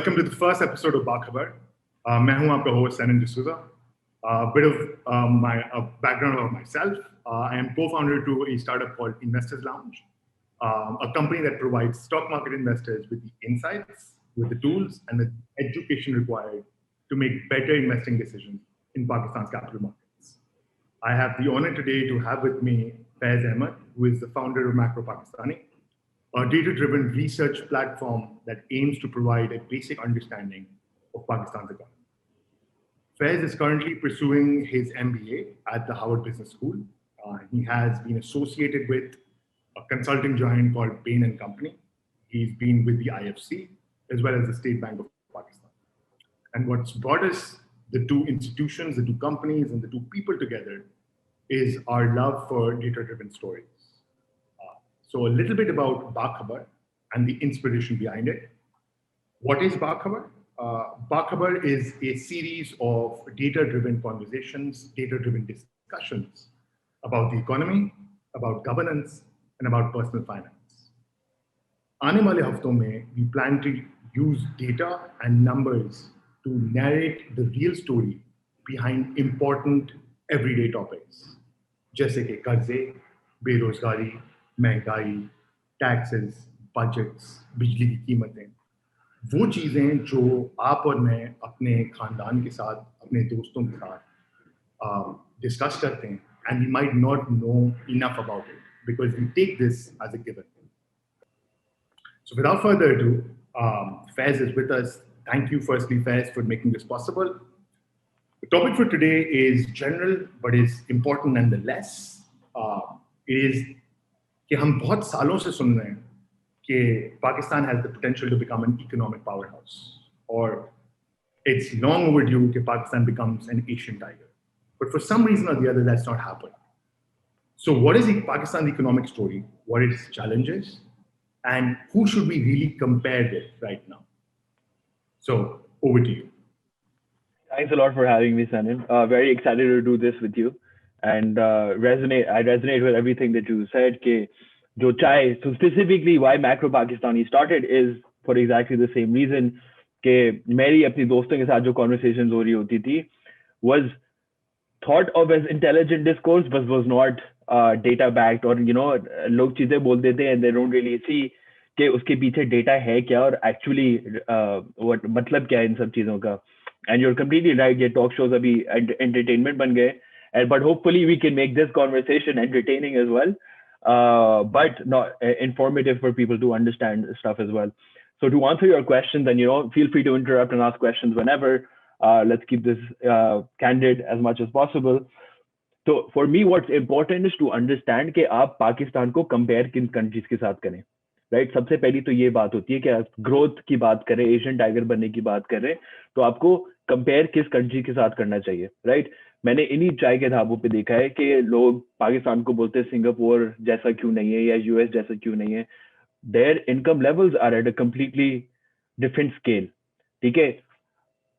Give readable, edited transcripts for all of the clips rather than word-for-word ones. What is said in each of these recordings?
Welcome to the first episode of BaKhabar. मैं हूं आपका host Sennen Desouza. A bit of my background of myself. I am co-founder to a startup called Investors Lounge, a company that provides stock market investors with the insights, with the tools, and the education required to make better investing decisions in Pakistan's capital markets. I have the honor today to have with me Faiz Ahmed, who is the founder of Pakistani, a data-driven research platform that aims to provide a basic understanding of Pakistan's economy. Faiz is currently pursuing his MBA at the Harvard Business School. He has been associated with a consulting giant called Bain & Company. He's been with the IFC as well as the State Bank of Pakistan. And what's brought us, the two institutions, the two companies, and the two people together is our love for data-driven stories. So a little bit about BaKhabar and the inspiration behind it. What is BaKhabar? BaKhabar is a series of data-driven conversations, data-driven discussions about the economy, about governance, and about personal finance. आने वाले हफ्तों में we plan to use data and numbers to narrate the real story behind important everyday topics, जैसे कि कर्जे, बेरोजगारी, महंगाई, taxes, budgets, बिजली की कीमतें, वो चीज़ें जो आप और मैं अपने खानदान के साथ, अपने दोस्तों के साथ डिस्कस करते हैं, and we might not know enough about it because we take this as a given. So without further ado, Faiz is with us. Thank you firstly, Faiz, for making this possible. The topic for today is general, but is important nonetheless. It is कि हम बहुत सालों से सुन रहे हैं कि Pakistan has the potential to become an economic powerhouse, or it's long overdue कि Pakistan becomes an Asian tiger. But for some reason or the other, that's not happened. So what is the Pakistan economic story? What are its challenges? And who should we really compare with right now? So over to you. Thanks a lot for having me, Sennen. Very excited to do this with you. And I resonate with everything that you said. So specifically why Macro Pakistani started is for exactly the same reason. कि मेरी अपनी दोस्तों के साथ जो conversations हो रही होती थी was thought of as intelligent discourse, but was not data backed, or लोग चीजें बोल देते हैं and they don't really see कि उसके पीछे data है क्या और actually मतलब क्या है इन सब चीजों का. And you're completely right. ये talk shows अभी entertainment बन गए. But hopefully we can make this conversation entertaining as well, but not informative for people to understand stuff as well. So to answer your questions, and feel free to interrupt and ask questions whenever. Let's keep this candid as much as possible. So for me, what's important is to understand कि आप पाकिस्तान को compare किन countries के साथ करें, right? सबसे पहली तो ये बात होती है कि आप growth की बात करें, Asian tiger बनने की बात करें, तो आपको compare किस country के साथ करना चाहिए, right? मैंने इन्हीं चाय के ढाबों पे देखा है कि लोग पाकिस्तान को बोलते हैं सिंगापुर जैसा क्यों नहीं है या यूएस जैसा क्यों नहीं है. Their income levels are at a completely different scale. ठीक है,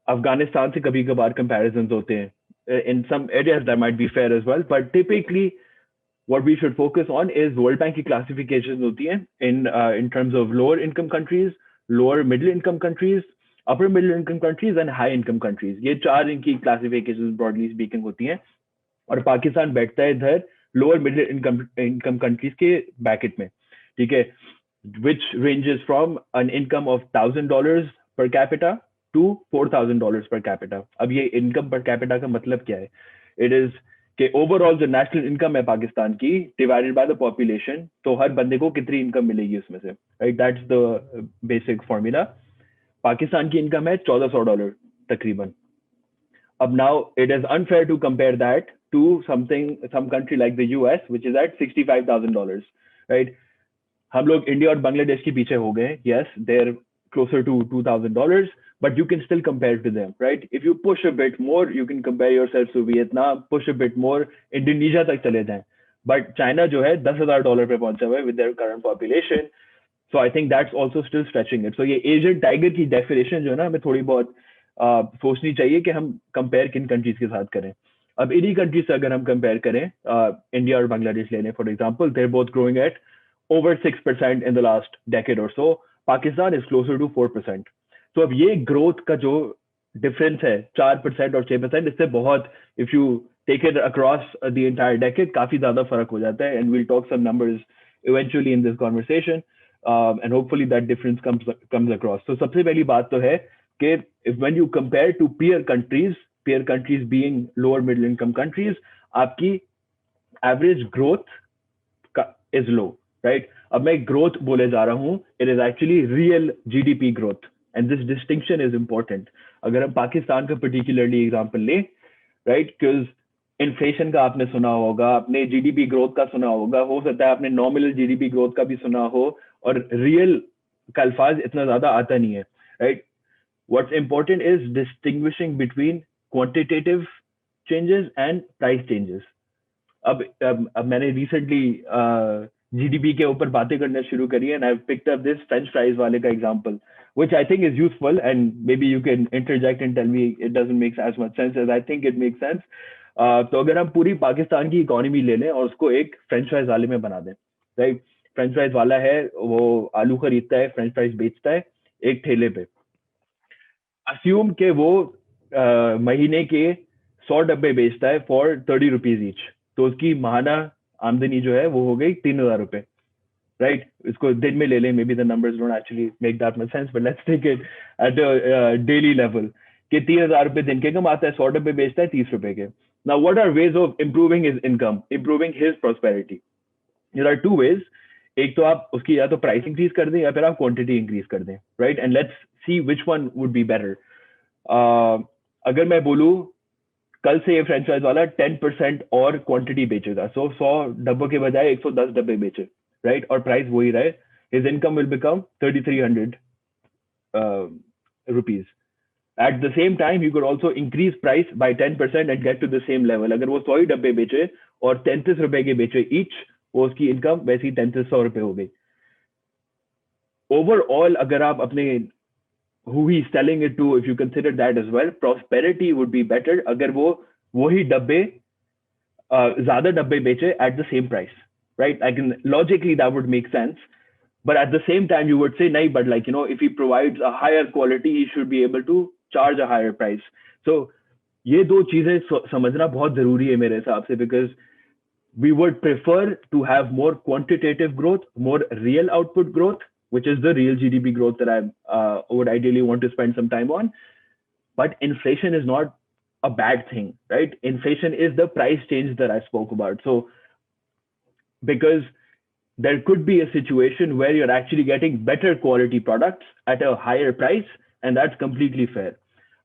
अफगानिस्तान से कभी कभार comparisons होते हैं. In some areas that might be fair as well, but typically what we should focus on is World Bank की classifications होती हैं in terms of lower income countries, lower middle income countries, upper middle income countries and high income countries. ये चार इनकी classifications broadly speaking होती हैं और पाकिस्तान बैठता है इधर lower middle income countries के bracket में, ठीक है, which ranges from an income of $1,000 per capita to $4,000 per capita. अब ये income per capita का मतलब क्या है? It is कि overall जो national income है पाकिस्तान की divided by the population, तो हर बंदे को कितनी income मिलेगी उसमें से, right? That's the basic formula. Pakistan की इनकम है $1,400 तकरीबन. अब now it is unfair to compare that to some country like the US, which is at $65,000, right? हम लोग इंडिया और बांग्लादेश के पीछे हो गए. Yes, they're closer to $2,000, but you can still compare to them, right? If you push a bit more, you can compare yourself to Vietnam, push a bit more, Indonesia तक चले जाएं. But China जो है $10,000 पे पहुंचा हुआ है with their current population. So I think that's also still stretching it. So ये Asian tiger की definition जो है ना हमें थोड़ी बहुत सोचनी चाहिए कि हम compare किन countries के साथ करें. अब इन्हीं countries से अगर हम compare करें, इंडिया और बांग्लादेश लेने for example, they're both growing at over 6% in the last decade or so. Pakistan is closer to 4%. तो अब ये ग्रोथ का जो डिफरेंस है 4% और 6%, इससे बहुत, if you take it across the entire decade, काफी ज्यादा फर्क हो जाता है. And we'll talk some numbers eventually in this conversation, and hopefully that difference comes across. तो सबसे पहली बात तो है कि if when you compare to peer countries being lower middle income countries, आपकी average growth is low, right. अब मैं ग्रोथ बोले जा रहा हूँ, it is actually real GDP growth, and this distinction is important. अगर हम पाकिस्तान का पर्टिकुलरली एग्जांपल लें, राइट, बिकॉज इन्फ्लेशन का आपने सुना होगा, आपने जीडीपी ग्रोथ का सुना होगा, हो सकता है आपने नॉमिनल जीडीपी ग्रोथ का भी सुना हो, और रियल का अल्फाज इतना ज्यादा आता नहीं है, right. What's important is distinguishing between quantitative changes and price changes. अब मैंने recently GDP के ऊपर बातें करना शुरू करी है, and I've picked up this French fries वाले का example, which I think is useful, and maybe you can interject and tell me it doesn't make as much sense as I think it makes sense. तो अगर हम पूरी पाकिस्तान की economy ले लें और उसको एक फ्रेंच फ्राइज वाले में बना दें, राइट. फ्रेंच फ्राइज वाला है, वो आलू खरीदता है, फ्रेंच फ्राइज बेचता है एक ठेले पे. अस्यूम के वो महीने के 100 डब्बे बेचता है फॉर 30 रुपीज ईच, तो उसकी माहाना आमदनी जो है वो हो गई 3,000 रुपए, राइट. इसको दिन में ले लें, maybe the numbers don't actually make that much sense, but let's take it at daily level कि 3,000 रुपए दिन के कमाता है, 100 डब्बे बेचता है 30 रुपए के. Now what are ways of improving his income, improving his prosperity? There are two ways. एक तो आप उसकी या तो प्राइस इंक्रीज कर दें या फिर आप क्वांटिटी इंक्रीज कर दें, right. And let's see which one would be better. अगर मैं बोलूं कल से ये फ्रेंच फ्राइज वाला 10% और क्वांटिटी बेचेगा, सो 100 डब्बों के बजाय 110 डब्बे बेचे, राइट, और प्राइस वही रहे, his income will become 3,300 rupees. At the same time, you could also increase price by 10% and get to the same level. अगर वो 100 ही डब्बे बेचे और 33 रुपए के बेचे ईच, वो उसकी इनकम वैसी 3300 रुपए हो गई. ओवरऑल अगर आप अपने who he's selling it to, if you consider that as well, prosperity would be better अगर वो वही डब्बे ज्यादा डब्बे बेचे at the same price, right. I can logically that would make sense, but at the same time you would say nahi, but like, you know, if he provides a higher quality, he should be able to charge a higher price. So ये दो चीजें समझना बहुत जरूरी है मेरे हिसाब से, because we would prefer to have more quantitative growth, more real output growth, which is the real GDP growth that I would ideally want to spend some time on. But inflation is not a bad thing, right? Inflation is the price change that I spoke about. So because there could be a situation where you're actually getting better quality products at a higher price, and that's completely fair.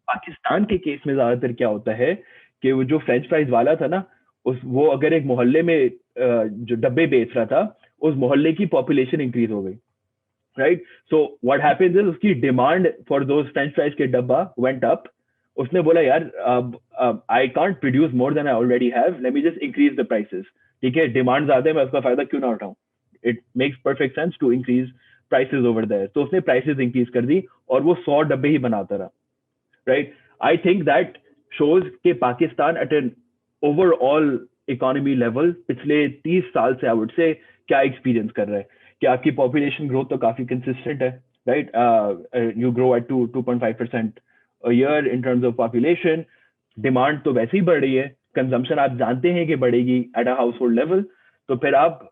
Pakistan के case में ज्यादातर क्या होता है कि वो जो French fries वाला था ना, वो अगर एक मोहल्ले में जो डब्बे बेच रहा था, उस मोहल्ले की पॉपुलेशन इंक्रीज हो गई, right. So what happens is उसकी demand for those French fries के डब्बा वेंट अप. उसने बोला यार I can't produce more than I already have, let me just increase the prices. ठीक है, डिमांड ज्यादा है, मैं उसका फायदा क्यों ना उठाऊं. It makes perfect sense to increase prices over there. तो उसने प्राइसेस इंक्रीज कर दी और वो 100 डब्बे ही बनाता रहा, right. I think that shows के Pakistan at an overall economy level पिछले 30 साल से आई वुड से क्या एक्सपीरियंस कर रहा है कि आपकी पॉपुलेशन ग्रोथ तो काफी कंसिस्टेंट है, right. You grow at 2.5% a year in terms of population. Demand तो वैसे ही बढ़ रही है, कंजम्पशन आप जानते हैं कि बढ़ेगी at a house hold level. तो फिर आप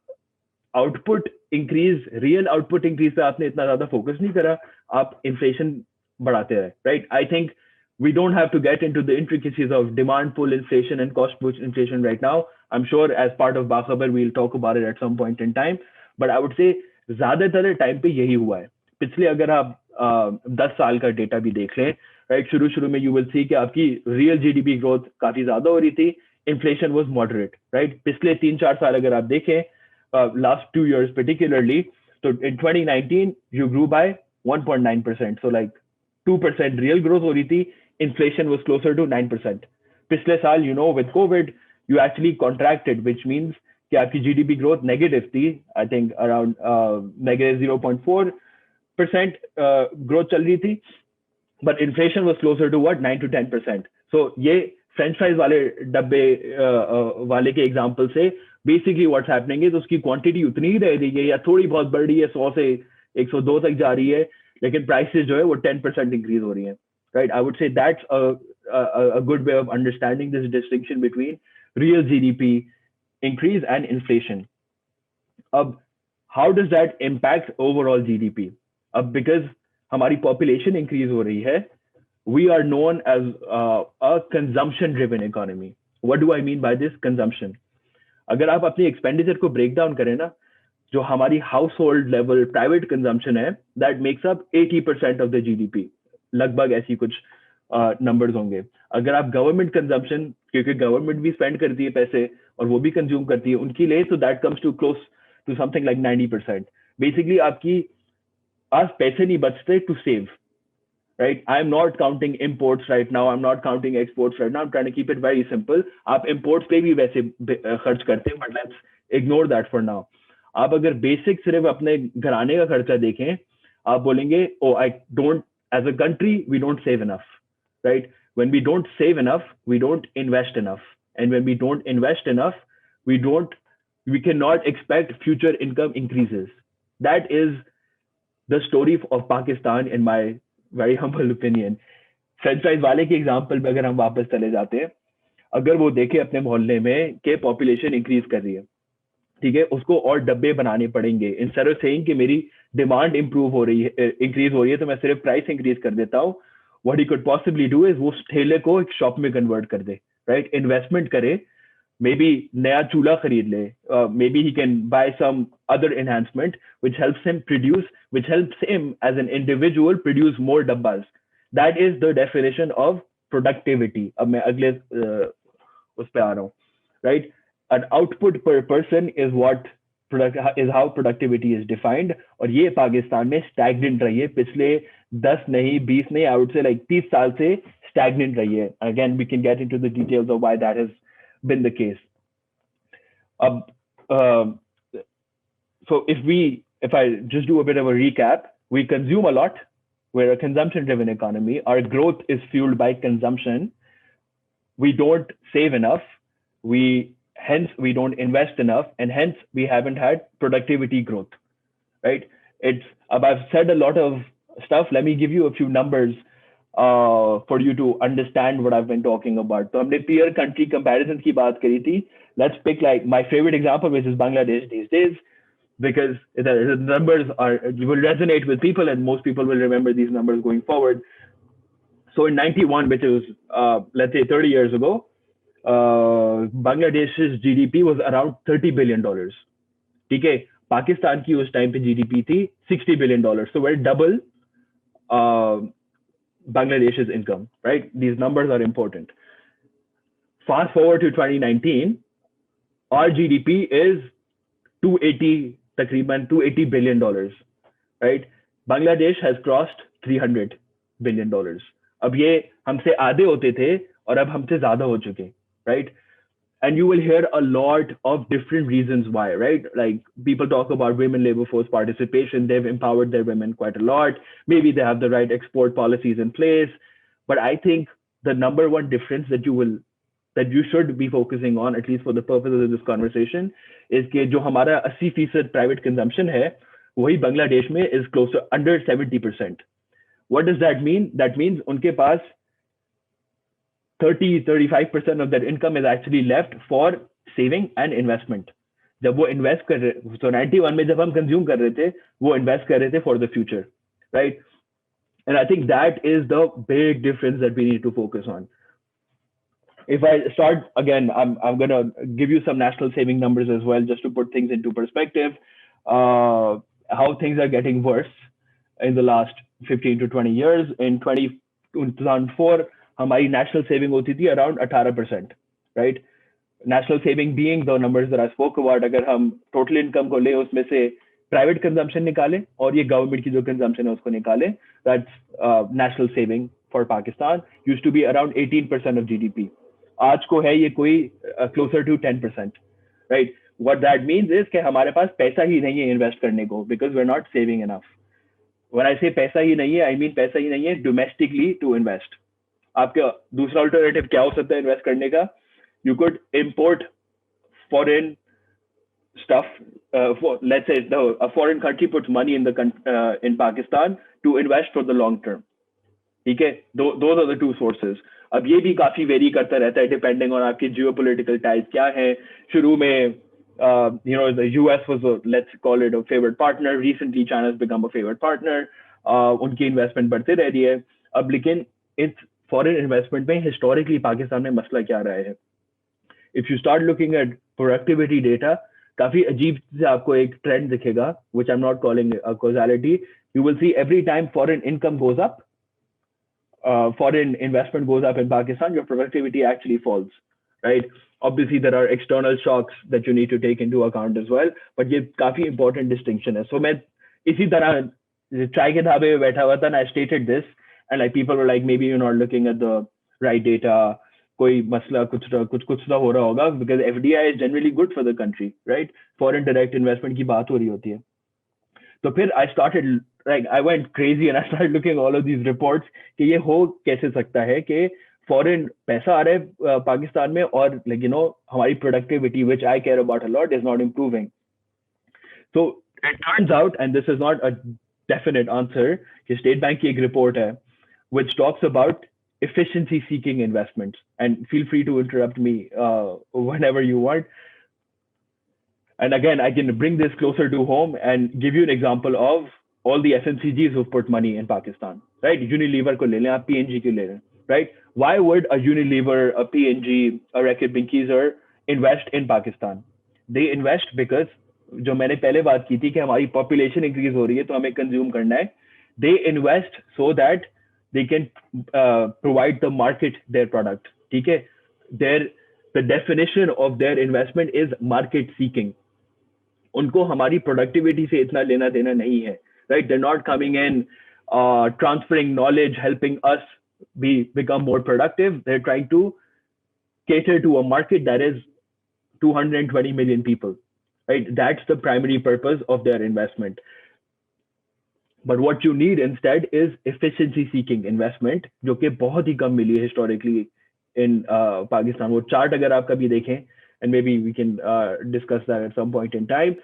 output increase, real output increase पे आपने इतना ज्यादा फोकस नहीं करा, आप इन्फ्लेशन बढ़ाते रहे, right. I think we don't have to get into the intricacies of demand pull inflation and cost push inflation right now. I'm sure as part of BaKhabar we'll talk about it at some point in time. But I would say ज्यादातर time पे यही हुआ है. पिछले अगर आप 10 साल का डेटा भी देख लें, राइट, शुरू में यू विल सी कि आपकी रियल जीडीपी ग्रोथ काफी ज्यादा हो रही थी, इन्फ्लेशन वाज मॉडरेट, राइट. पिछले 3-4 साल अगर आप देखें, लास्ट 2 years particularly, तो in 2019 you grew by 1.9%, so like 2% real growth हो रही थी, inflation was closer to 9%. पिछले साल, you know, with COVID, you actually contracted, which means कि आपकी GDP growth negative थी, I think around negative 0.4% growth चल रही थी, but inflation was closer to what, 9 to 10%. So ये French fries वाले डब्बे वाले के example से basically what's happening is उसकी quantity उतनी ही रह रही है या थोड़ी बहुत बढ़ रही है, 100 से 102 तक जा रही है, लेकिन prices जो है वो 10% increase हो रही हैं, right? I would say that's a good way of understanding this distinction between real GDP increase and inflation. How does that impact overall GDP? Because हमारी population increase हो रही है, we are known as a consumption-driven economy. What do I mean by this consumption? अगर आप अपनी expenditure को break down करें ना, जो हमारी household level private consumption है, that makes up 80% of the GDP. लगभग ऐसी कुछ numbers होंगे. अगर आप government consumption, क्योंकि government भी spend करती है पैसे और वो भी consume करती है, उनकी ले, so that comes to close to something like 90%. Basically, आपकी आज पैसे नहीं बचते to save. Right? I'm not counting imports right now. I'm not counting exports right now. I'm trying to keep it very simple. आप imports पे भी वैसे खर्च करते हैं, but let's ignore that for now. आप अगर basic सिर्फ अपने घराने का खर्चा देखें, आप बोलेंगे, oh, as a country, we don't save enough, right? When we don't save enough, we don't invest enough. And when we don't invest enough, we cannot expect future income increases. That is the story of Pakistan in my very humble opinion. French fries वाले के example पे अगर हम वापस चले जाते हैं, अगर वो देखे अपने मोहल्ले में कि पॉपुलेशन इंक्रीज कर रही है, ठीक है, उसको और डब्बे बनाने पड़ेंगे, इंस्टेड ऑफ सेइंग कि मेरी डिमांड इंप्रूव हो रही है, इंक्रीज हो रही है, तो मैं सिर्फ प्राइस इंक्रीज कर देता हूँ. What he could possibly do is वो ठेले को एक शॉप में कन्वर्ट कर दे, राइट? इन्वेस्टमेंट करे, maybe नया चूल्हा खरीद ले, maybe he can buy some other enhancement which helps him as an individual produce more dabbas. That is the definition of productivity. अब मैं अगले उस पे आ रहा हूँ, right? An output per person is how productivity is defined, और ये पाकिस्तान में stagnant रही है पिछले 10 नहीं 20 नहीं, I would say like 30 साल से stagnant रही है. Again, we can get into the details of why that has been the case. So if I just do a bit of a recap, we consume a lot. We're a consumption-driven economy. Our growth is fueled by consumption. We don't save enough. Hence we don't invest enough, and hence we haven't had productivity growth, right? I've said a lot of stuff. Let me give you a few numbers for you to understand what I've been talking about. So हमने peer country comparisons की बात करी थी. Let's pick like my favorite example, which is Bangladesh these days, because the numbers will resonate with people, and most people will remember these numbers going forward. So in 91, which is let's say 30 years ago, Bangladesh's GDP was around $30 billion. ठीक है, पाकिस्तान की उस time पे GDP थी $60 billion. So we're double Bangladesh's income, right? These numbers are important. Fast forward to 2019, our GDP is $280 billion, right? Bangladesh has crossed $300 billion. अब ये हमसे आधे होते थे और अब हमसे ज़्यादा हो चुके, right? And you will hear a lot of different reasons why, right? Like people talk about women labor force participation. They've empowered their women quite a lot. Maybe they have the right export policies in place. But I think the number one difference that you should be focusing on, at least for the purposes of this conversation, is कि जो हमारा 80% private consumption है, वही Bangladesh में is close to under 70%. What does that mean? That means उनके पास 30-35% of their income is actually left for saving and investment. जब वो invest कर रहे, so 91 में जब हम consume कर रहे थे, वो invest कर रहे थे for the future, right? And I think that is the big difference that we need to focus on. If I start again, I'm gonna give you some national saving numbers as well, just to put things into perspective. How things are getting worse in the last 15 to 20 years. In 2004. हमारी national saving होती थी around 18%, right? National saving being the numbers that I spoke about. अगर हम total income को ले, उसमें से private consumption निकालें और ये government की जो consumption है उसको निकालें, that's national saving for Pakistan used to be around 18% of GDP. आज को है ये कोई closer to 10%, right? What that means is कि हमारे पास पैसा ही नहीं है invest करने को, because we're not saving enough. When I say पैसा ही नहीं है, I mean पैसा ही नहीं है domestically to invest. आपका दूसरा अल्टरनेटिव क्या हो सकता है इन्वेस्ट करने का? You could import foreign stuff. Let's say a foreign country puts money in Pakistan to invest for the long term. ठीक है, those are the two sources. अब ये भी काफी वेरी करता रहता है depending on आपके geopolitical ties क्या है. शुरू में the US was let's call it a favored partner. Recently China has become a favored partner. उनकी इन्वेस्टमेंट बढ़ते रह रही है. अब लेकिन इस फॉरेन इन्वेस्टमेंट में हिस्टोरिकली पाकिस्तान में मसला क्या रहा है? If you start looking at productivity data, काफी अजीब से आपको एक ट्रेंड दिखेगा, which I am not calling a causality. You will see every time foreign income goes up, foreign investment goes up in Pakistan, your productivity actually falls, right? Obviously, there are external shocks that you need to take into account as well, but ये काफी important distinction है. So मैं इसी तरह चाय के ढाबे में बैठा हुआ था, and I stated this, and like people were like, maybe you're not looking at the right data. कोई मसला कुछ तो हो रहा होगा, because FDI is generally good for the country, right? Foreign direct investment की बात हो रही होती है. तो फिर I started, like I went crazy and I started looking all of these reports कि ये हो कैसे सकता है कि foreign पैसा आ रहा है पाकिस्तान में और like हमारी productivity, which I care about a lot, is not improving. So it turns out, and this is not a definite answer, कि State Bank की एक report है which talks about efficiency seeking investments, and feel free to interrupt me whenever you want. And again, I can bring this closer to home and give you an example of all the FMCGs who've put money in Pakistan, right? Unilever ko le lein, aap P&G ko le lein, right? Why would a Unilever, a P&G, a Reckitt Benckiser invest in Pakistan? They invest because, जो मैंने पहले बात की थी कि हमारी population increase हो रही है तो हमें consume करना है. They invest so that they can provide the market their product. ठीक है? The definition of their investment is market seeking. उनको हमारी productivity से इतना लेना देना नहीं है, right? They're not coming in, transferring knowledge, helping us become more productive. They're trying to cater to a market that is 220 million people, right? That's the primary purpose of their investment. But what you need instead is efficiency seeking investment, जो कि बहुत ही कम मिली है historically in Pakistan. वो chart अगर आप कभी देखें, and maybe we can discuss that at some point in time,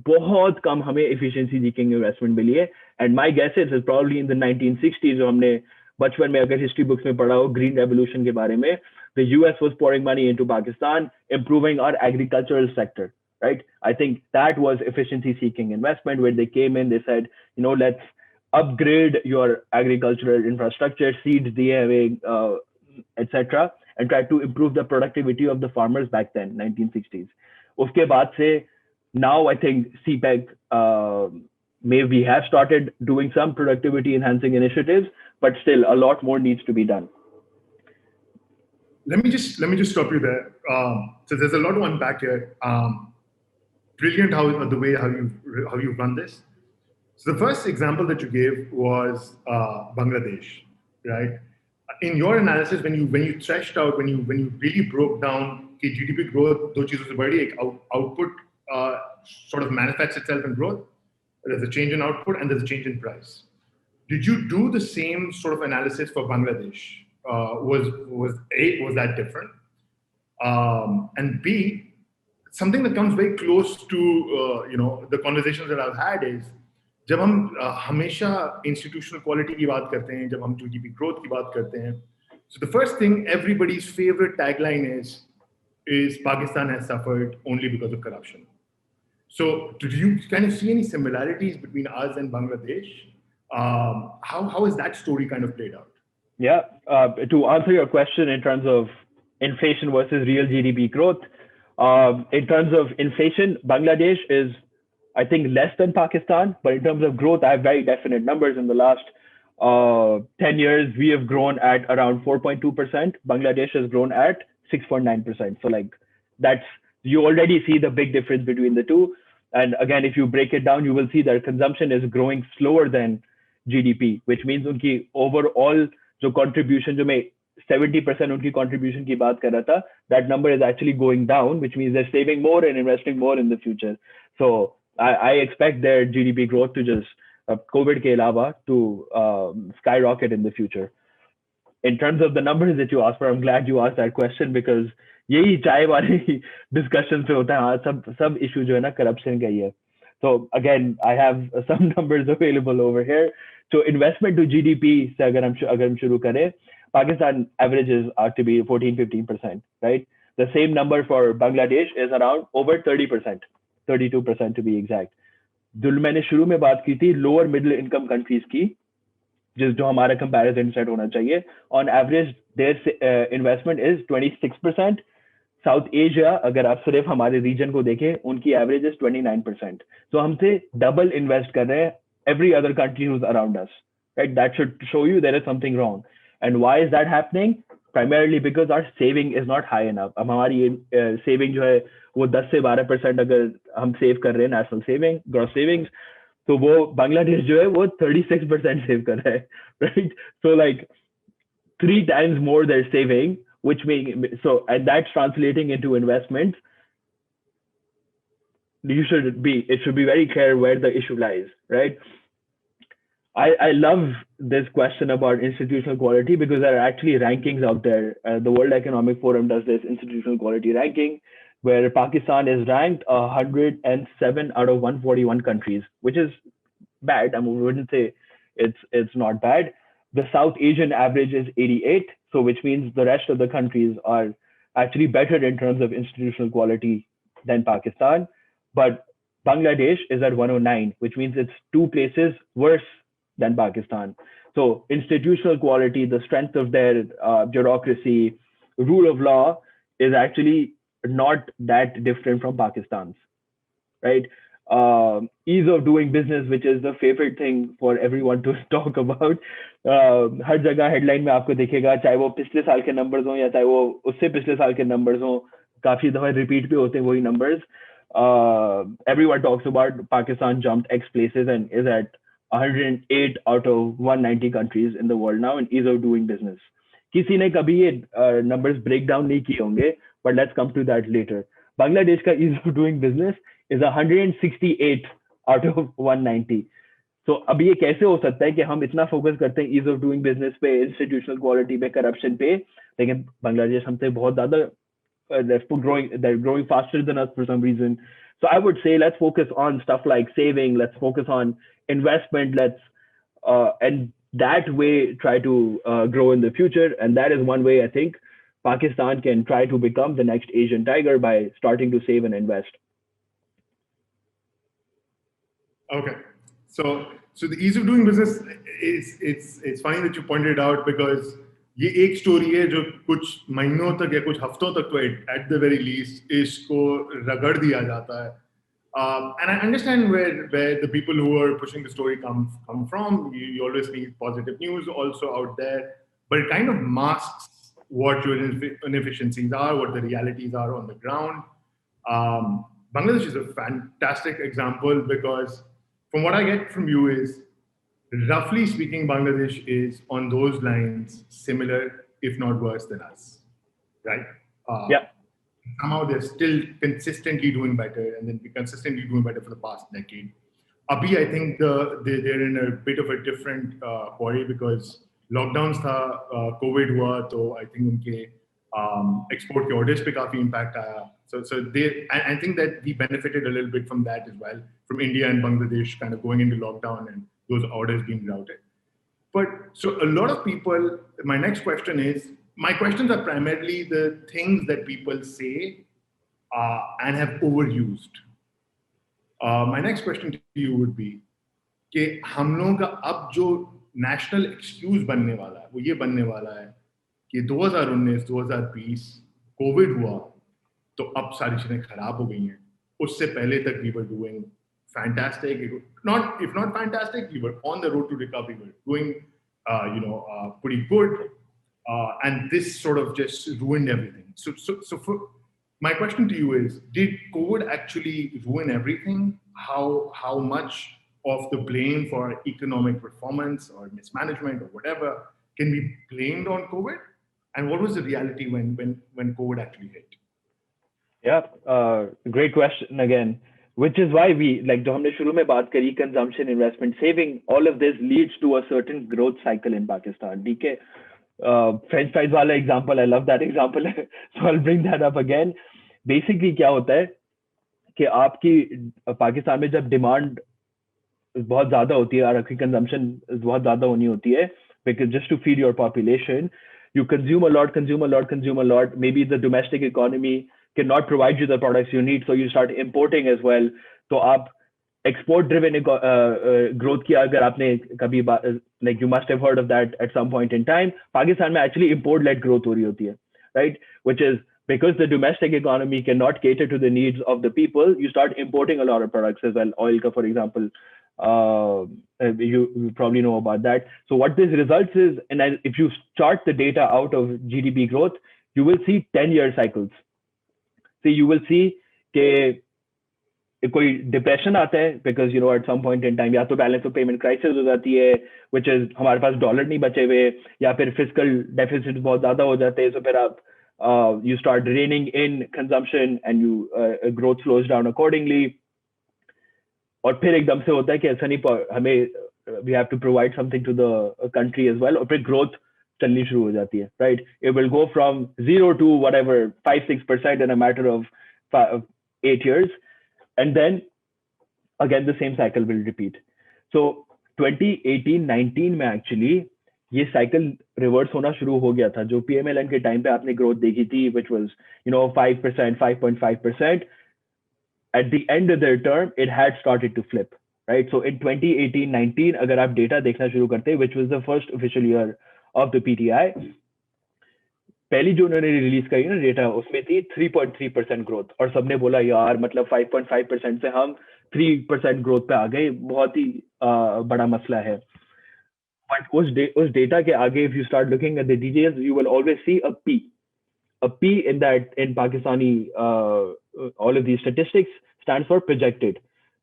बहुत कम हमें efficiency seeking investment मिली है. And my guess is probably in the 1960s, जो हमने बचपन में अगर history books में पढ़ा हो Green Revolution के बारे में, the US was pouring money into Pakistan, improving our agricultural sector, right? I think that was efficiency seeking investment, where they came in, they said, let's upgrade your agricultural infrastructure, seeds, etc., and try to improve the productivity of the farmers back then, 1960s. Uske baad se, now I think CPEC maybe have started doing some productivity enhancing initiatives, but still a lot more needs to be done. Let me just stop you there. So there's a lot to unpack here. Brilliant how you run this. So the first example that you gave was Bangladesh, right? In your analysis, when you threshed out, when you really broke down कि GDP growth दो चीजों से बढ़ी, एक output sort of manifests itself in growth. There's a change in output and there's a change in price. Did you do the same sort of analysis for Bangladesh? Was that different? And B, something that comes very close to the conversations that I've had is जब हम हमेशा institutional quality की बात करते हैं, जब हम GDP growth की बात करते हैं, so the first thing everybody's favorite tagline is Pakistan has suffered only because of corruption. So do you kind of see any similarities between us and Bangladesh? How is that story kind of played out? Yeah, to answer your question in terms of inflation versus real GDP growth, in terms of inflation, Bangladesh is, I think, less than Pakistan, but in terms of growth, I have very definite numbers. In the last 10 years, we have grown at around 4.2%. Bangladesh has grown at 6.9%. So like you already see the big difference between the two. And again, if you break it down, you will see that consumption is growing slower than GDP, which means उनकी overall जो contribution, जो मैं 70% उनकी contribution की बात कर रहा था, that number is actually going down, which means they're saving more and investing more in the future. So I expect their GDP growth to just COVID के अलावा to skyrocket in the future. in terms of the numbers that you asked for, I'm glad you asked that question because यही चाय वाली discussion से होता है हाँ सब issue जो है ना corruption का ही है. So again, I have some numbers available over here. So investment to GDP से अगर हम शुरू करें, Pakistan averages are to be 14-15%, right? The same number for Bangladesh is around over 30%, 32% to be exact. जो मैंने शुरू में बात की थी lower middle income countries की, जो हमारा comparison set होना चाहिए, on average their investment is 26%. South Asia, अगर आप सिर्फ हमारे region को देखें, उनकी average is 29%. So हमसे double invest कर रहे हैं every other country who's around us, right? That should show you there is something wrong. And why is that happening? Primarily because our saving is not high enough. अब हमारी saving जो है वो 10 से 12% अगर हम save कर रहे हैं national saving, gross savings, तो वो बांग्लादेश जो है वो 36% save कर रहा है, right? So like 3 times more they're saving, which means so and that's translating into investments. It should be very clear where the issue lies, right? I love this question about institutional quality because there are actually rankings out there. The World Economic Forum does this institutional quality ranking where Pakistan is ranked 107 out of 141 countries, which is bad. I mean, we wouldn't say it's not bad. The South Asian average is 88, so which means the rest of the countries are actually better in terms of institutional quality than Pakistan. But Bangladesh is at 109, which means it's 2 places worse than Pakistan. So institutional quality, the strength of their bureaucracy, rule of law is actually not that different from Pakistan's, right? Ease of doing business, which is the favorite thing for everyone to talk about. हर जगह headline में आपको दिखेगा, चाहे वो पिछले साल के numbers हो या चाहे वो उससे पिछले साल के numbers हो, काफी दफा repeat भी होते हैं वही numbers. Everyone talks about Pakistan jumped X places and is at 108 out of 190 countries in the world now in ease of doing business. किसी ने कभी ये numbers break down नहीं किए होंगे, but let's come to that later. Bangladesh का ease of doing business is 168 out of 190. So अब ये कैसे हो सकता है कि हम इतना focus करते हैं ease of doing business पे, institutional quality पे, corruption पे, लेकिन बांग्लादेश हमसे बहुत ज़्यादा they're growing faster than us for some reason. So I would say let's focus on stuff like saving, let's focus on investment, and that way try to grow in the future. And that is one way I think Pakistan can try to become the next Asian tiger by starting to save and invest. Okay, so the ease of doing business it's funny that you pointed it out because ये एक story है जो कुछ महीनों तक या कुछ हफ्तों तक तो at the very least इसको रगड़ दिया जाता है. And I understand where the people who are pushing the story come from. You always see positive news also out there, but it kind of masks what your inefficiencies are, what the realities are on the ground. Bangladesh is a fantastic example because from what I get from you is, roughly speaking, Bangladesh is on those lines similar, if not worse than us, right? Yeah. Somehow they're still consistently doing better, and then consistently doing better for the past decade. Abhi, I think they're in a bit of a different worry because lockdowns tha, COVID hua, so I think unke export ke orders pe kafi impact aaya. So I think that we benefited a little bit from that as well, from India and Bangladesh kind of going into lockdown and those orders being routed. But so a lot of people, my next question is, my questions are primarily the things that people say and have overused. My next question to you would be कि हम लोगों का अब जो national excuse बनने वाला है वो ये बनने वाला है कि 2019-2020 कोविड हुआ तो अब सारी चीजें खराब हो गई हैं. उससे पहले तक we were doing fantastic. If not fantastic, we were on the road to recovery. We were doing pretty good. And this sort of just ruined everything. So my question to you is, did COVID actually ruin everything? How much of the blame for economic performance or mismanagement or whatever can be blamed on COVID? And what was the reality when COVID actually hit? Yeah, great question again. Which is why we, like जो हमने शुरू में बात करी, consumption, investment, saving, all of this leads to a certain growth cycle in Pakistan. DK, French fries wala example, I love that example. So I'll bring that up again. Basically क्या होता है कि आपकी पाकिस्तान में जब डिमांड बहुत ज्यादा होती है और आपकी कंजम्पशन बहुत ज्यादा होनी होती है, because just to feed your population you consume a lot. Maybe the domestic economy cannot provide you the products you need, so you start importing as well. तो आप export driven growth की अगर आपने कभी like you must have heard of that at some point in time, Pakistan में actually import led growth हो रही होती है, right? Which is because the domestic economy cannot cater to the needs of the people, you start importing a lot of products as well. Oil ka, for example, you probably know about that. So what this results is, and if you chart the data out of GDP growth, you will see 10-year cycles. So you will see कि कोई depression आता है because you know at some point in time या तो balance of payment crisis हो जाती है, which is हमारे पास डॉलर नहीं बचे हुए, या फिर फिजिकल डेफिसिट बहुत ज्यादा हो जाते हैं, so फिर आप you start reining in consumption and you growth slows down accordingly. और फिर एकदम से होता है कि ऐसा नहीं, हमें we have to provide something to the country as well, और फिर growth चलनी शुरू हो जाती है, right? It will go from 0 to whatever 5-6% in a matter of 8 years, and then again the same cycle will repeat. So 2018-19 में actually ये cycle reverse होना शुरू हो गया था. जो पीएमएलएन के टाइम पे आपने ग्रोथ देखी थी, which was 5%, 5.5%, at the end of their term it had started to flip, right? So in 2018-19 अगर आप डेटा देखना शुरू करते, which was the first official year of the PTI, पहली जो उन्होंने रिलीज करी ना डेटा, उसमें थी 3.3% ग्रोथ, और सबने बोला यार मतलब 5.5% से हम 3% ग्रोथ पे आ गए, बहुत ही बड़ा मसला है. But उस डेटा के आगे if you start looking at the details, you will always see a P in that, in Pakistani all of these statistics stands for projected.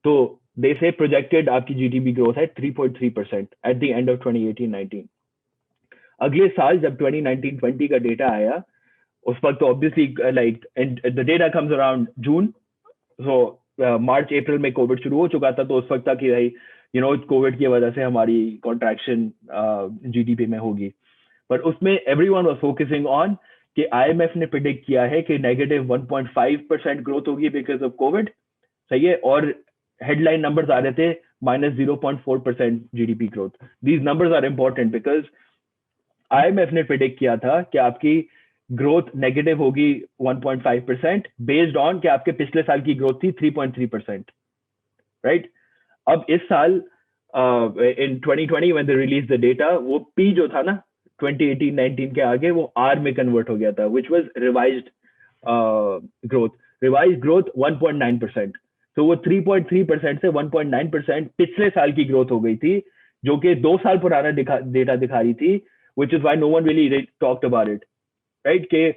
So they say projected आपकी GDP growth है 3.3% at the end of 2018-19. अगले साल जब 2019-20 का data आया, उस वक्त तो obviously like the data comes around June, so मार्च अप्रैल में कोविड शुरू हो चुका था, तो उस वक्त था कि भाई कोविड की वजह से हमारी कॉन्ट्रैक्शन जीडीपी में होगी. पर उसमें everyone was focusing on कि IMF ने प्रिडिक्ट किया है कि नेगेटिव 1.5% ग्रोथ होगी बिकॉज ऑफ कोविड, सही है, और हेडलाइन नंबर्स आ रहे थे -0.4% GDP growth. These numbers are important because IMF ने प्रिडिक्ट किया था कि आपकी ग्रोथ नेगेटिव होगी 1.5% बेस्ड ऑन कि आपके पिछले साल की ग्रोथ थी 3.3%, राइट? अब इस साल इन 2020 when they release the data, वो P जो था ना 2018-19 के आगे, वो R में कन्वर्ट हो गया था, which was revised growth 1.9%. तो वो 3.3% से 1.9% पिछले साल की ग्रोथ हो गई थी, जो कि 2 साल पुराना डेटा दिखा रही थी, which is why no one really talked about it, right? कि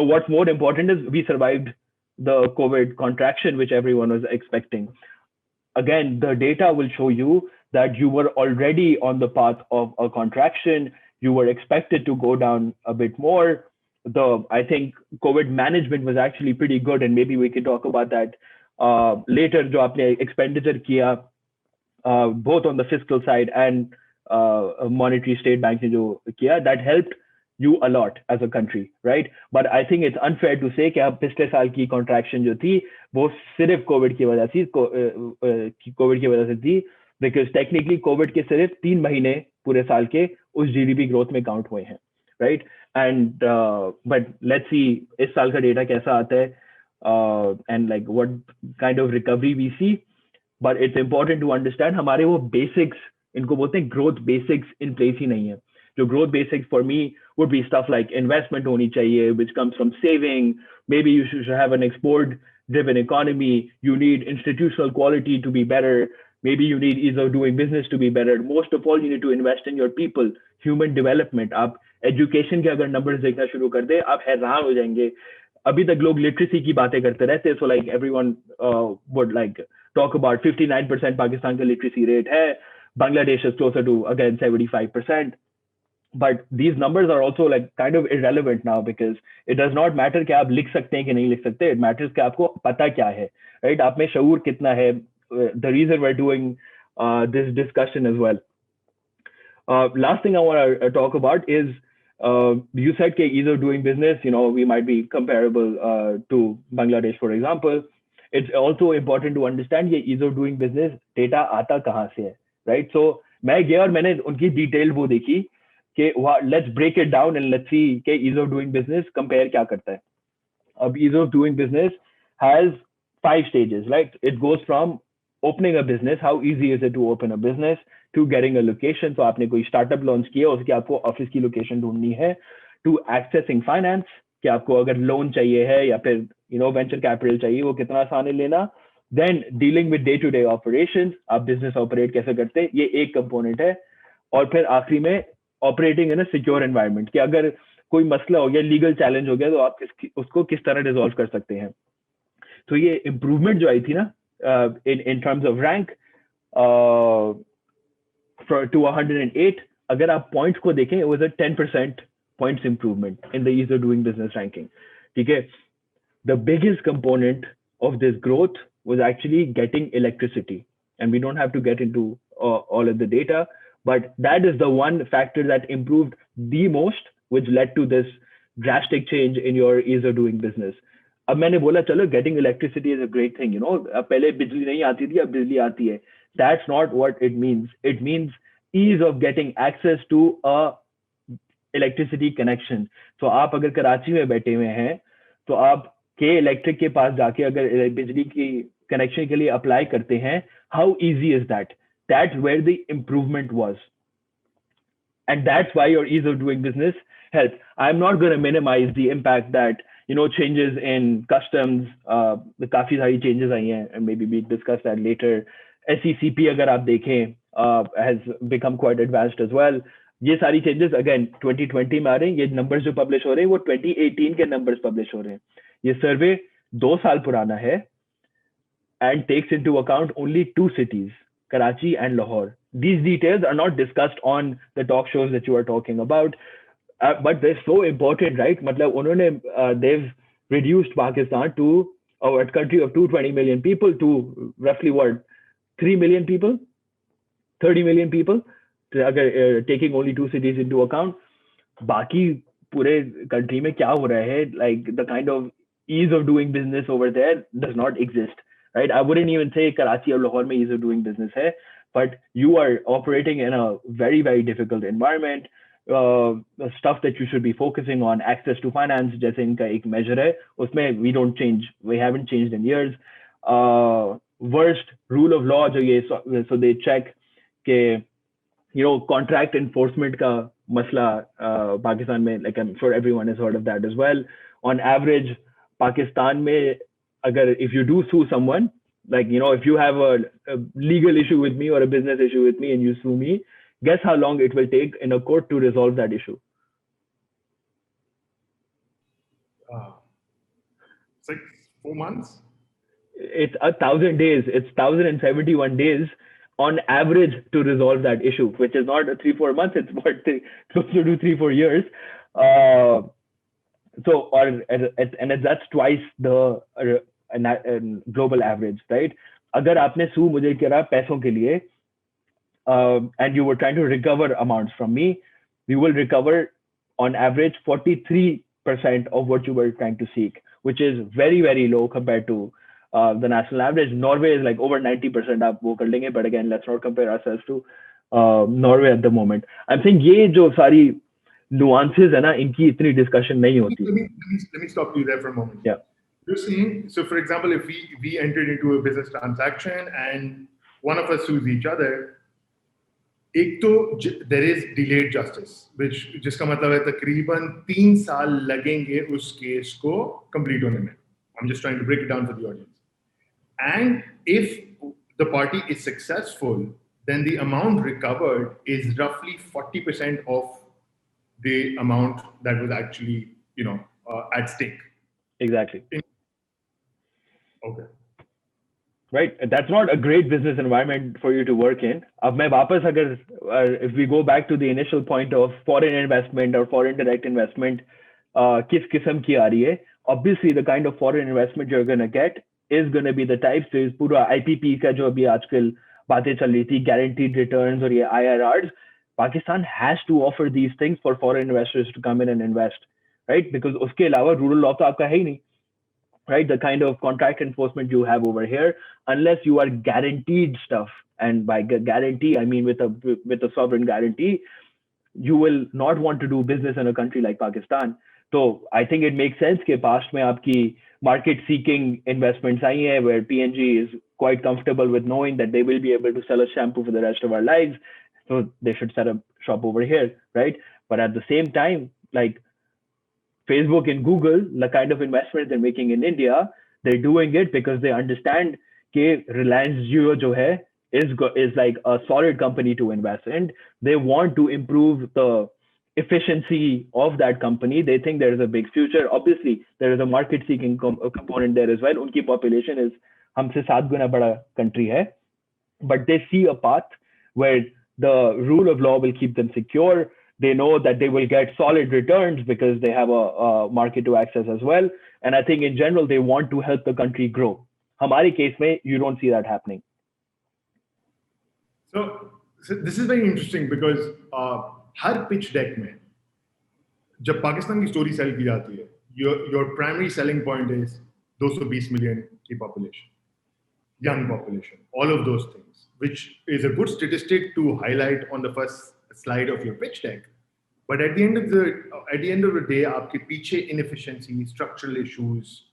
what's more important is we survived the COVID contraction, which everyone was expecting. Again, the data will show you that you were already on the path of a contraction. You were expected to go down a bit more. I think COVID management was actually pretty good, and maybe we can talk about that later. जो आपने expenditure किया, both on the fiscal side and monetary state bank ने जो किया, that helped you a lot as a country, right? But I think it's unfair to say कि अब पिछले साल की contraction जो थी वो सिर्फ कोविड की वजह से थी, because technically कोविड के सिर्फ 3 महीने पूरे साल के उस जीडीपी ग्रोथ में काउंट हुए हैं, right? And but let's see इस साल का डेटा कैसा आता है, and like what kind of recovery we see. But it's important to understand हमारे वो basics, इनको बोलते हैं growth basics, in place ही नहीं है. जो growth basics for me would be stuff like investment होनी चाहिए, which comes from saving. Maybe you should have an export driven economy. You need institutional quality to be better. Maybe you need ease of doing business to be better. Most of all, you need to invest in your people, human development. आप education के अगर numbers देखना शुरू कर दे, आप हैरान हो जाएंगे. अभी तक लोग literacy की बातें करते रहते हैं, so like everyone would like talk about 59% Pakistan का literacy rate है. Bangladesh is closer to again 75%. But these numbers are also like kind of irrelevant now, because it does not matter कि आप लिख सकते हैं कि नहीं लिख सकते. It matters कि आपको पता क्या है, right? आप में शऊर कितना है. The reason we're doing this discussion as well. Last thing I want to talk about is you said that ease of doing business, we might be comparable to Bangladesh, for example. It's also important to understand ये ease of doing business data आता कहाँ से है, right? So मैं गया और मैंने उनकी detail वो देखी कि let's break it down and let's see कि ease of doing business compare क्या करता है. Ease of doing business has 5 stages, right? It goes from opening a business, how easy is it to open a business, to getting a location. So आपने कोई startup launch किया, उसकी आपको office की location ढूंढनी है, to accessing finance, कि आपको अगर loan चाहिए है या फिर venture capital चाहिए, वो कितना आसान है लेना. Then dealing with day-to-day operations, आप business operate कैसे करते हैं, ये एक component है. और फिर आखिरी में operating in a secure environment, कि अगर कोई मसला हो गया, लीगल चैलेंज हो गया, तो आप उसको किस तरह रिजॉल्व कर सकते हैं. तो ये इम्प्रूवमेंट जो आई थी ना in terms of rank to 108, अगर आप points को देखें, it was a 10% points improvement in the ease of doing business ranking. ठीक है. The biggest component of this growth was actually getting electricity, and we don't have to get into all of the data, but that is the one factor that improved the most, which led to this drastic change in your ease of doing business. अब मैंने बोला चलो getting electricity is a great thing, पहले बिजली नहीं आती थी, अब बिजली आती है. That's not what it means. It means ease of getting access to a electricity connection. So आप अगर कराची में बैठे हुए हैं, तो आप के इलेक्ट्रिक के पास जाके अगर बिजली की कनेक्शन के लिए अप्लाई करते हैं, how easy is that? That's where the improvement was. And that's why your ease of doing business helps. I'm not going to minimize the impact that, changes in customs, the काफी सारी changes आई हैं, and maybe we discuss that later. SECP अगर आप देखें, has become quite advanced as well. ये सारी changes again 2020 में आ रहे हैं. ये numbers जो publish हो रहे हैं, वो 2018 के numbers publish हो रहे हैं. ये survey 2 साल पुराना है and takes into account only 2 cities, Karachi and Lahore. These details are not discussed on the talk shows that you are talking about, but they're so important, right? Matlab, they've reduced Pakistan to a country of 220 million people to roughly 3 million people, 30 million people, taking only 2 cities into account. Baki pure country mein kya ho raha hai, like the kind of ease of doing business over there does not exist, right? I wouldn't even say Karachi or Lahore mein ease of doing business hai, but you are operating in a very, very difficult environment. Stuff that you should be focusing on, access to finance, जैसे इनका एक measure है, उसमें we haven't changed in years. Worst rule of law जो ये, so they check के, contract enforcement का मसला Pakistan में, like I'm sure everyone has heard of that as well. On average, Pakistan में, if you do sue someone, like, if you have a legal issue with me or a business issue with me and you sue me, guess how long it will take in a court to resolve that issue? It's like 4 months. It's 1,000 days. It's 1,071 days on average to resolve that issue, which is not 3-4 months. It's about closer to 3-4 years. And that's twice the global average, right? अगर आपने sue मुझे करा पैसों के लिए, and you were trying to recover amounts from me, you will recover on average 43% of what you were trying to seek, which is very, very low compared to the national average. Norway is like over 90% आप वो कर लेंगे, but again, let's not compare ourselves to Norway at the moment. I'm saying ये जो सारी nuances है ना, इनकी इतनी discussion नहीं होती. Let me stop you there for a moment. Yeah. You're saying, so for example, if we entered into a business transaction and one of us sues each other, एक तो there is delayed justice, which जिसका मतलब है तकरीबन 3 साल लगेंगे उस case को complete होने में. I'm just trying to break it down for the audience. And if the party is successful, then the amount recovered is roughly 40% of the amount that was actually, at stake. Exactly. Okay. Right. That's not a great business environment for you to work in. अब मैं वापस अगर if we go back to the initial point of foreign investment or foreign direct investment, किस किस्म की आ रही है? Obviously, the kind of foreign investment you're going to get is going to be the types. There's पूरा IPP का जो अभी आजकल बातें चल रही थी, guaranteed returns और ये IRRs. Pakistan has to offer these things for foreign investors to come in and invest, right? Because uske alawa rural law to aapka hai nahi, right? The kind of contract enforcement you have over here, unless you are guaranteed stuff, and by guarantee I mean with a sovereign guarantee, you will not want to do business in a country like Pakistan. So I think it makes sense that past mein aapki market seeking investments aayi hai, where PNG is quite comfortable with knowing that they will be able to sell us shampoo for the rest of our lives. So they should set up shop over here, right? But at the same time, like Facebook and Google, the kind of investment they're making in India, they're doing it because they understand that Reliance Jio jo hai, is like a solid company to invest in. They want to improve the efficiency of that company. They think there is a big future. Obviously, there is a market seeking component there as well. Unki population is हमसे 7 गुना बड़ा country hai, but they see a path where the rule of law will keep them secure. They know that they will get solid returns because they have a market to access as well. And I think in general, they want to help the country grow. Hamari case mein, you don't see that happening. So this is very interesting because her pitch deck में जब पाकिस्तान की story sell की जाती है, your primary selling point is 220 million की population, young population, all of those things, which is a good statistic to highlight on the first slide of your pitch deck. But at the end of the day, आपके पीछे inefficiency, structural issues,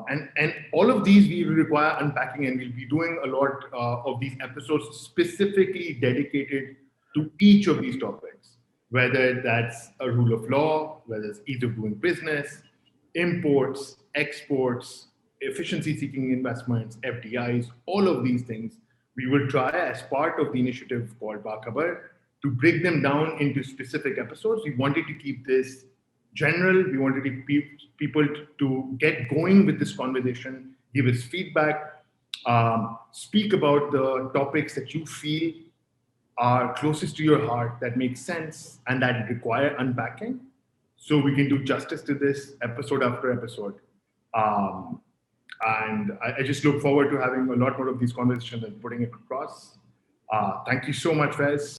and all of these will require unpacking, and we'll be doing a lot of these episodes specifically dedicated to each of these topics, whether that's a rule of law, whether it's ease of doing business, imports, exports, efficiency-seeking investments, FDIs, all of these things. We will try as part of the initiative called BaKhabar to break them down into specific episodes. We wanted to keep this general. We wanted people to get going with this conversation, give us feedback, speak about the topics that you feel are closest to your heart, that make sense, and that require unpacking. So we can do justice to this episode after episode. And I just look forward to having a lot more of these conversations and putting it across. Thank you so much, Faiz.